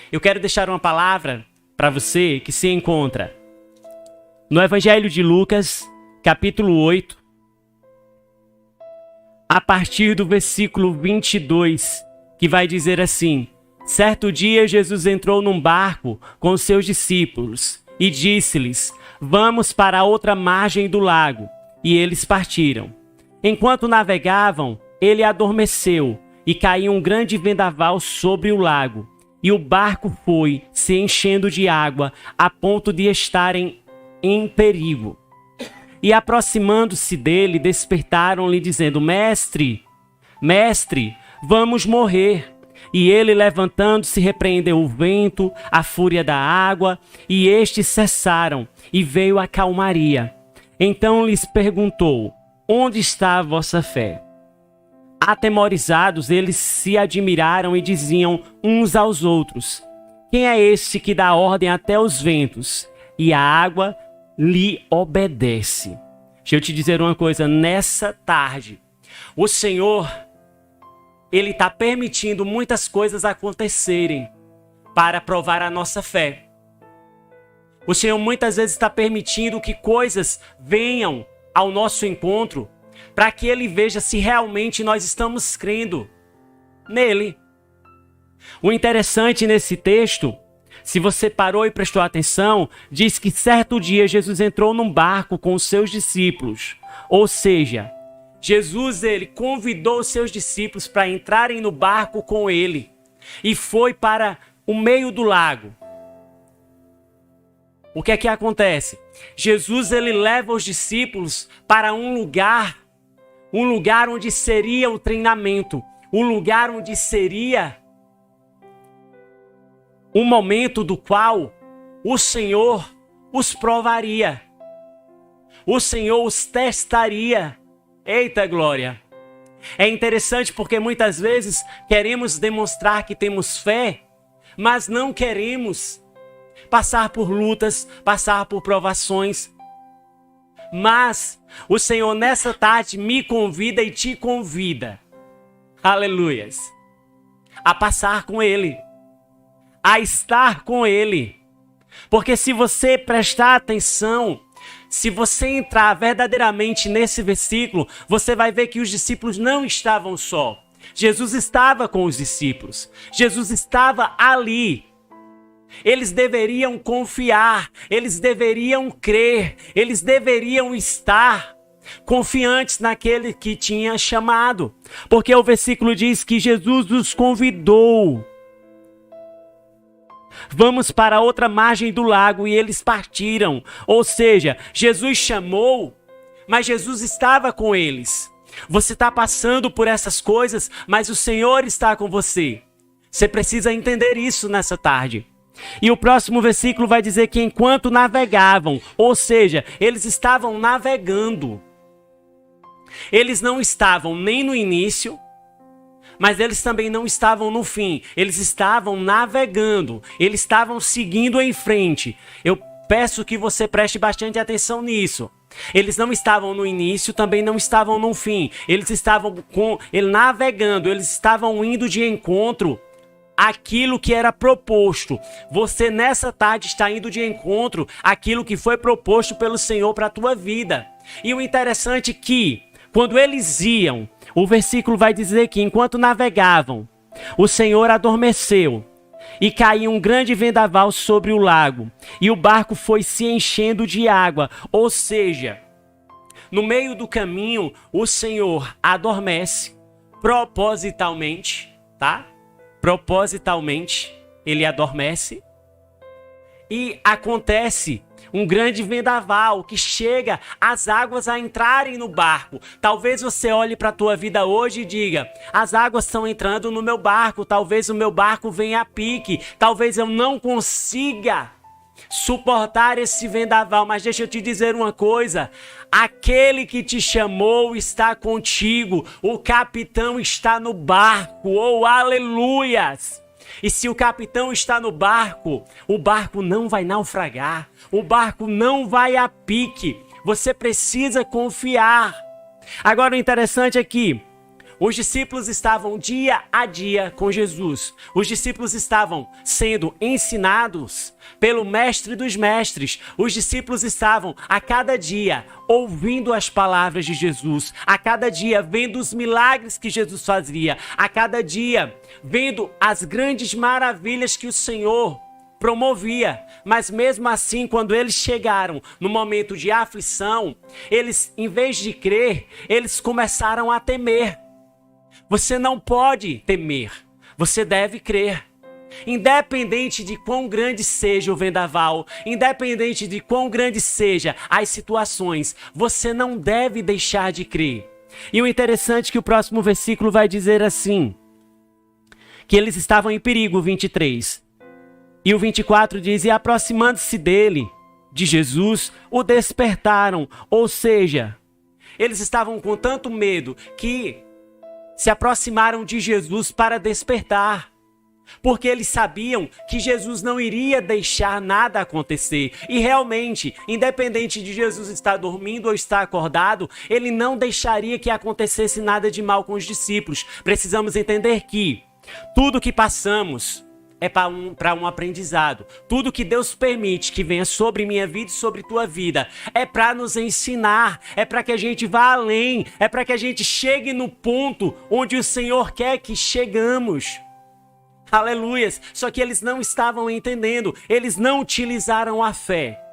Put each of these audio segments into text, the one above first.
Eu quero deixar uma palavra para você que se encontra no Evangelho de Lucas, capítulo 8, a partir do versículo 22, que vai dizer assim: certo dia Jesus entrou num barco com os seus discípulos e disse-lhes: vamos para a outra margem do lago. E eles partiram. Enquanto navegavam, ele adormeceu e caiu um grande vendaval sobre o lago. E o barco foi se enchendo de água a ponto de estarem em perigo. E aproximando-se dele, despertaram-lhe dizendo: Mestre, mestre, vamos morrer. E ele, levantando-se, repreendeu o vento, a fúria da água, e estes cessaram, e veio a calmaria. Então lhes perguntou: onde está a vossa fé? Atemorizados, eles se admiraram e diziam uns aos outros: quem é este que dá ordem até os ventos, e a água lhe obedece? Deixa eu te dizer uma coisa, nessa tarde, o Senhor, Ele está permitindo muitas coisas acontecerem para provar a nossa fé. O Senhor muitas vezes está permitindo que coisas venham ao nosso encontro para que Ele veja se realmente nós estamos crendo nele. O interessante nesse texto, se você parou e prestou atenção, diz que certo dia Jesus entrou num barco com os seus discípulos. Ou seja, Jesus, ele convidou os seus discípulos para entrarem no barco com ele e foi para o meio do lago. O que é que acontece? Jesus, ele leva os discípulos para um lugar onde seria o treinamento, um lugar onde seria um momento do qual o Senhor os provaria, o Senhor os testaria. Eita glória! É interessante porque muitas vezes queremos demonstrar que temos fé, mas não queremos passar por lutas, passar por provações. Mas o Senhor nessa tarde me convida e te convida, aleluias, a passar com Ele, a estar com Ele. Porque se você prestar atenção, se você entrar verdadeiramente nesse versículo, você vai ver que os discípulos não estavam só. Jesus estava com os discípulos. Jesus estava ali. Eles deveriam confiar, eles deveriam crer, eles deveriam estar confiantes naquele que tinha chamado. Porque o versículo diz que Jesus os convidou. Vamos para a outra margem do lago, e eles partiram. Ou seja, Jesus chamou, mas Jesus estava com eles. Você está passando por essas coisas, mas o Senhor está com você. Você precisa entender isso nessa tarde. E o próximo versículo vai dizer que enquanto navegavam, ou seja, eles estavam navegando. Eles não estavam nem no início, mas eles também não estavam no fim. Eles estavam navegando. Eles estavam seguindo em frente. Eu peço que você preste bastante atenção nisso. Eles não estavam no início, também não estavam no fim. Eles estavam navegando. Eles estavam indo de encontro àquilo que era proposto. Você nessa tarde está indo de encontro àquilo que foi proposto pelo Senhor para a tua vida. E o interessante é que quando eles iam, o versículo vai dizer que enquanto navegavam, o Senhor adormeceu e caiu um grande vendaval sobre o lago, e o barco foi se enchendo de água. Ou seja, no meio do caminho, o Senhor adormece propositalmente, tá? Propositalmente, ele adormece e acontece um grande vendaval que chega as águas a entrarem no barco. Talvez você olhe para a tua vida hoje e diga: as águas estão entrando no meu barco, talvez o meu barco venha a pique, talvez eu não consiga suportar esse vendaval. Mas deixa eu te dizer uma coisa: aquele que te chamou está contigo, o capitão está no barco. Oh, aleluias! E se o capitão está no barco, o barco não vai naufragar, o barco não vai a pique. Você precisa confiar. Agora o interessante é que Os discípulos estavam dia a dia com Jesus. Os discípulos estavam sendo ensinados pelo mestre dos mestres. Os discípulos estavam a cada dia ouvindo as palavras de Jesus, a cada dia vendo os milagres que Jesus fazia, a cada dia vendo as grandes maravilhas que o Senhor promovia. Mas mesmo assim, quando eles chegaram no momento de aflição, eles, em vez de crer, eles começaram a temer. Você não pode temer, você deve crer. Independente de quão grande seja o vendaval, independente de quão grande seja as situações, você não deve deixar de crer. E o interessante é que o próximo versículo vai dizer assim, que eles estavam em perigo, 23. E o 24 diz, e aproximando-se dele, de Jesus, o despertaram. Ou seja, eles estavam com tanto medo que se aproximaram de Jesus para despertar. Porque eles sabiam que Jesus não iria deixar nada acontecer. E realmente, independente de Jesus estar dormindo ou estar acordado, ele não deixaria que acontecesse nada de mal com os discípulos. Precisamos entender que tudo que passamos é para um aprendizado. Tudo que Deus permite que venha sobre minha vida e sobre tua vida é para nos ensinar, é para que a gente vá além, é para que a gente chegue no ponto onde o Senhor quer que chegamos. Aleluias! Só que eles não estavam entendendo, eles não utilizaram a fé.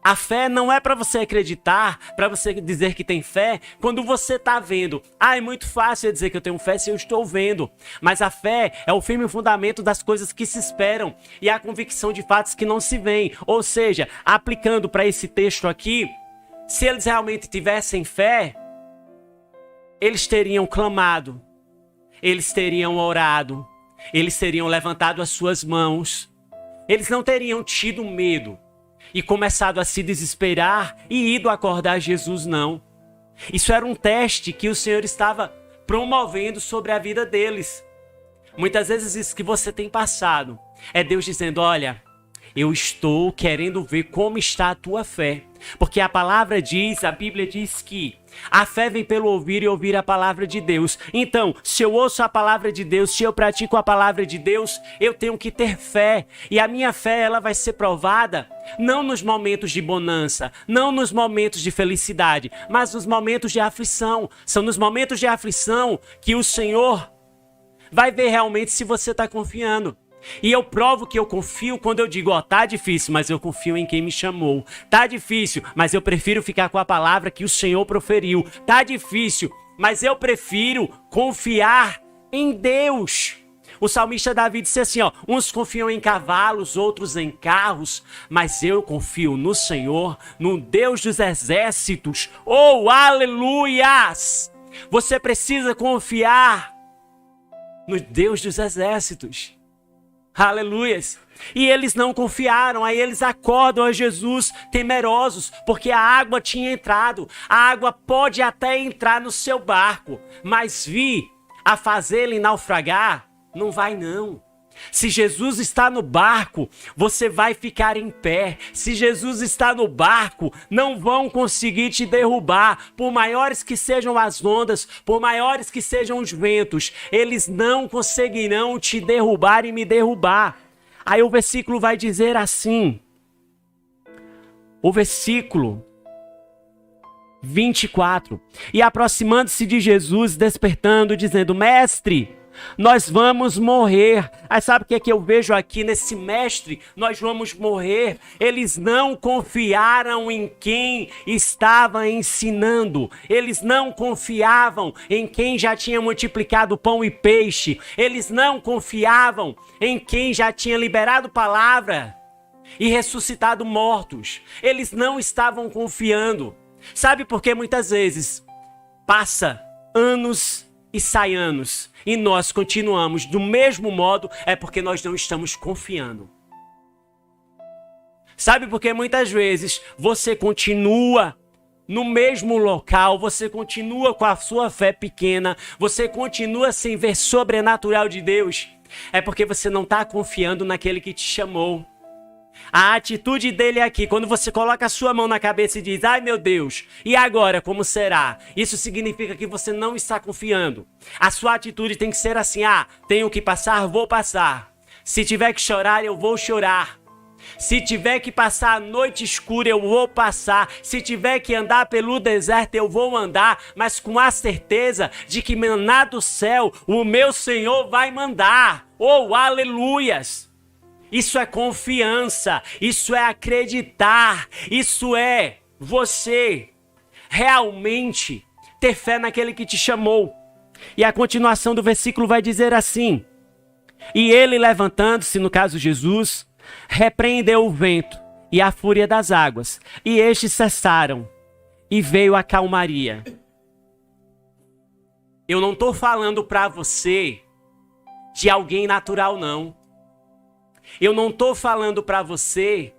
A fé não é para você acreditar, para você dizer que tem fé, quando você está vendo. É muito fácil eu dizer que eu tenho fé se eu estou vendo. Mas a fé é o firme fundamento das coisas que se esperam e a convicção de fatos que não se veem. Ou seja, aplicando para esse texto aqui, se eles realmente tivessem fé, eles teriam clamado, eles teriam orado, eles teriam levantado as suas mãos, eles não teriam tido medo e começado a se desesperar e ido acordar Jesus, não. Isso era um teste que o Senhor estava promovendo sobre a vida deles. Muitas vezes isso que você tem passado é Deus dizendo, olha, eu estou querendo ver como está a tua fé. Porque a palavra diz, a Bíblia diz que a fé vem pelo ouvir e ouvir a palavra de Deus. Então, se eu ouço a palavra de Deus, se eu pratico a palavra de Deus, eu tenho que ter fé. E a minha fé, ela vai ser provada não nos momentos de bonança, não nos momentos de felicidade, mas nos momentos de aflição. São nos momentos de aflição que o Senhor vai ver realmente se você está confiando. E eu provo que eu confio quando eu digo, tá difícil, mas eu confio em quem me chamou. Tá difícil, mas eu prefiro ficar com a palavra que o Senhor proferiu. Tá difícil, mas eu prefiro confiar em Deus. O salmista Davi disse assim, uns confiam em cavalos, outros em carros, mas eu confio no Senhor, no Deus dos exércitos. Oh, aleluias! Você precisa confiar no Deus dos exércitos. Aleluias! E eles não confiaram, aí eles acordam a Jesus temerosos, porque a água tinha entrado. A água pode até entrar no seu barco, mas vir a fazê-lo naufragar, não vai não. Se Jesus está no barco, você vai ficar em pé. Se Jesus está no barco, não vão conseguir te derrubar. Por maiores que sejam as ondas, por maiores que sejam os ventos, eles não conseguirão te derrubar e me derrubar. Aí o versículo vai dizer assim, o versículo 24. E aproximando-se de Jesus, despertando, dizendo, mestre, nós vamos morrer. Aí sabe o que é que eu vejo aqui nesse mestre? Nós vamos morrer. Eles não confiaram em quem estava ensinando. Eles não confiavam em quem já tinha multiplicado pão e peixe. Eles não confiavam em quem já tinha liberado palavra e ressuscitado mortos. Eles não estavam confiando. Sabe por que muitas vezes passa anos e sai anos e nós continuamos do mesmo modo? É porque nós não estamos confiando. Sabe por que muitas vezes você continua no mesmo local, você continua com a sua fé pequena, você continua sem ver sobrenatural de Deus? É porque você não está confiando naquele que te chamou. A atitude dele aqui, quando você coloca a sua mão na cabeça e diz, ai meu Deus, e agora como será? Isso significa que você não está confiando. A sua atitude tem que ser assim, tenho que passar, vou passar. Se tiver que chorar, eu vou chorar. Se tiver que passar a noite escura, eu vou passar. Se tiver que andar pelo deserto, eu vou andar. Mas com a certeza de que maná do céu, o meu Senhor vai mandar. Oh, aleluias! Isso é confiança, isso é acreditar, isso é você realmente ter fé naquele que te chamou. E a continuação do versículo vai dizer assim: e ele, levantando-se, no caso Jesus, repreendeu o vento e a fúria das águas, e estes cessaram, e veio a calmaria. Eu não estou falando para você de alguém natural, não. Eu não estou falando para você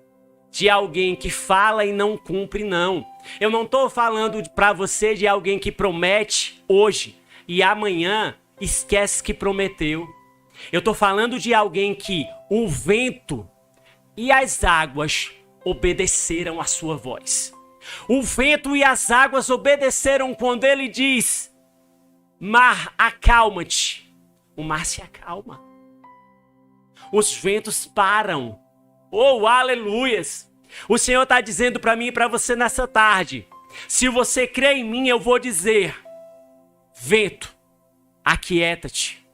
de alguém que fala e não cumpre, não. Eu não estou falando para você de alguém que promete hoje e amanhã esquece que prometeu. Eu estou falando de alguém que o vento e as águas obedeceram à sua voz. O vento e as águas obedeceram quando ele diz: mar, acalma-te. O mar se acalma. Os ventos param. Oh, aleluias! O Senhor está dizendo para mim e para você nessa tarde: se você crê em mim, eu vou dizer: vento, aquieta-te.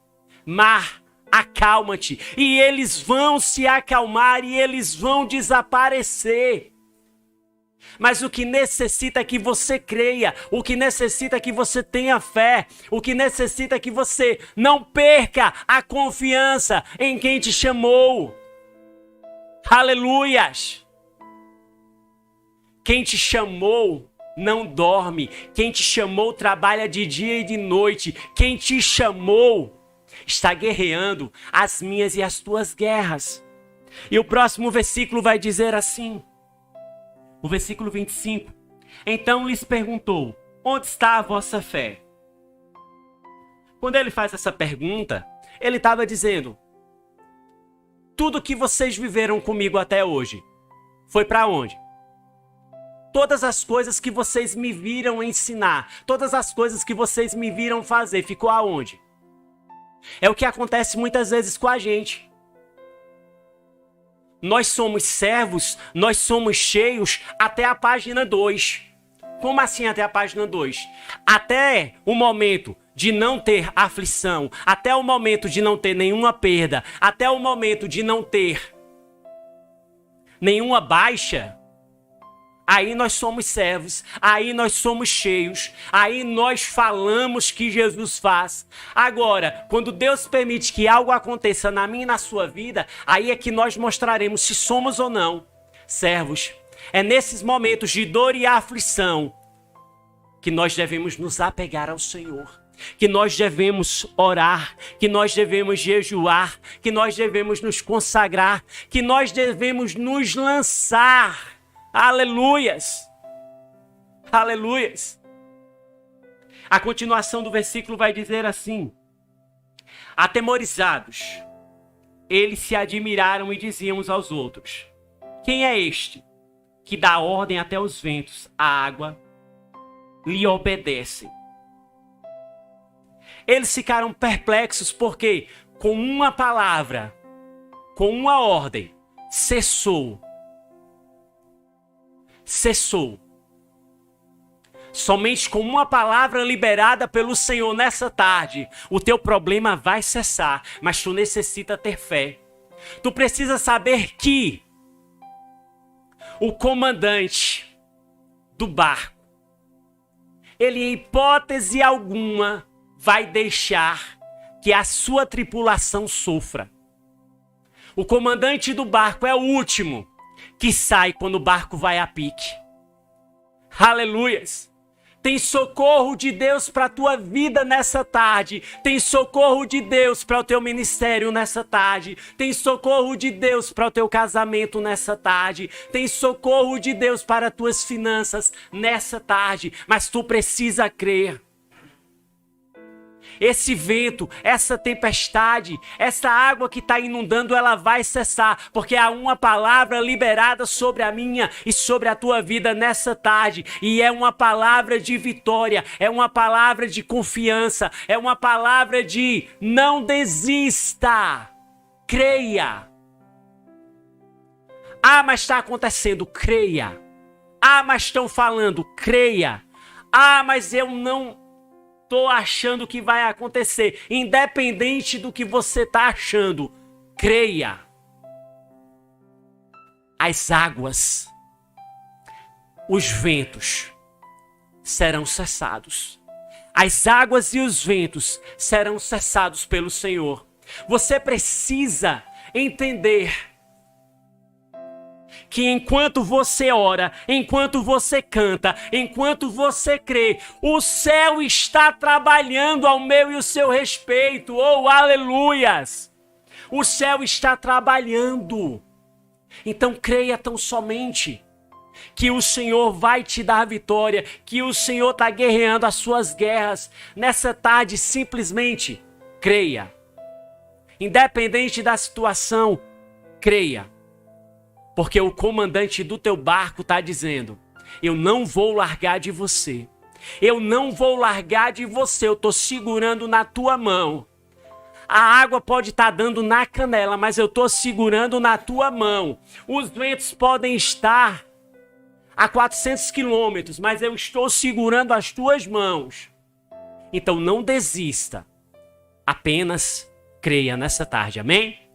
Mar, acalma-te. E eles vão se acalmar e eles vão desaparecer. Mas o que necessita é que você creia, o que necessita é que você tenha fé, o que necessita é que você não perca a confiança em quem te chamou. Aleluias! Quem te chamou não dorme, quem te chamou trabalha de dia e de noite, quem te chamou está guerreando as minhas e as tuas guerras. E o próximo versículo vai dizer assim, o versículo 25. Então lhes perguntou: onde está a vossa fé? Quando ele faz essa pergunta, ele estava dizendo: tudo que vocês viveram comigo até hoje foi para onde? Todas as coisas que vocês me viram ensinar, todas as coisas que vocês me viram fazer, ficou aonde? É o que acontece muitas vezes com a gente. Nós somos servos, nós somos cheios até a página 2. Como assim até a página 2? Até o momento de não ter aflição, até o momento de não ter nenhuma perda, até o momento de não ter nenhuma baixa, aí nós somos servos, aí nós somos cheios, aí nós falamos que Jesus faz. Agora, quando Deus permite que algo aconteça na minha e na sua vida, aí é que nós mostraremos se somos ou não servos. É nesses momentos de dor e aflição que nós devemos nos apegar ao Senhor, que nós devemos orar, que nós devemos jejuar, que nós devemos nos consagrar, que nós devemos nos lançar. Aleluias! Aleluias! A continuação do versículo vai dizer assim: atemorizados, eles se admiraram e diziam uns aos outros: quem é este que dá ordem até os ventos, a água, lhe obedecem? Eles ficaram perplexos porque com uma palavra, com uma ordem, cessou. Somente com uma palavra liberada pelo Senhor nessa tarde, o teu problema vai cessar, mas tu necessita ter fé. Tu precisa saber que o comandante do barco, ele em hipótese alguma vai deixar que a sua tripulação sofra. O comandante do barco é o último que sai quando o barco vai a pique. Aleluias! Tem socorro de Deus para a tua vida nessa tarde. Tem socorro de Deus para o teu ministério nessa tarde. Tem socorro de Deus para o teu casamento nessa tarde. Tem socorro de Deus para as tuas finanças nessa tarde. Mas tu precisa crer. esse vento, essa tempestade, essa água que está inundando, ela vai cessar, porque há uma palavra liberada sobre a minha e sobre a tua vida nessa tarde, e é uma palavra de vitória, é uma palavra de confiança, é uma palavra de não desista, creia. Ah, mas está acontecendo, creia. Ah, mas estão falando, creia. Ah, mas eu não estou achando que vai acontecer. Independente do que você está achando, creia. As águas, os ventos serão cessados. As águas e os ventos serão cessados pelo Senhor. Você precisa entender que enquanto você ora, enquanto você canta, enquanto você crê, o céu está trabalhando ao meu e o seu respeito. Oh, aleluias! O céu está trabalhando. Então creia tão somente que o Senhor vai te dar vitória, que o Senhor está guerreando as suas guerras. Nessa tarde, simplesmente creia. Independente da situação, creia. Porque o comandante do teu barco está dizendo, eu não vou largar de você. Eu não vou largar de você, eu estou segurando na tua mão. A água pode estar dando na canela, mas eu estou segurando na tua mão. Os ventos podem estar a 400 quilômetros, mas eu estou segurando as tuas mãos. Então não desista, apenas creia nessa tarde, amém?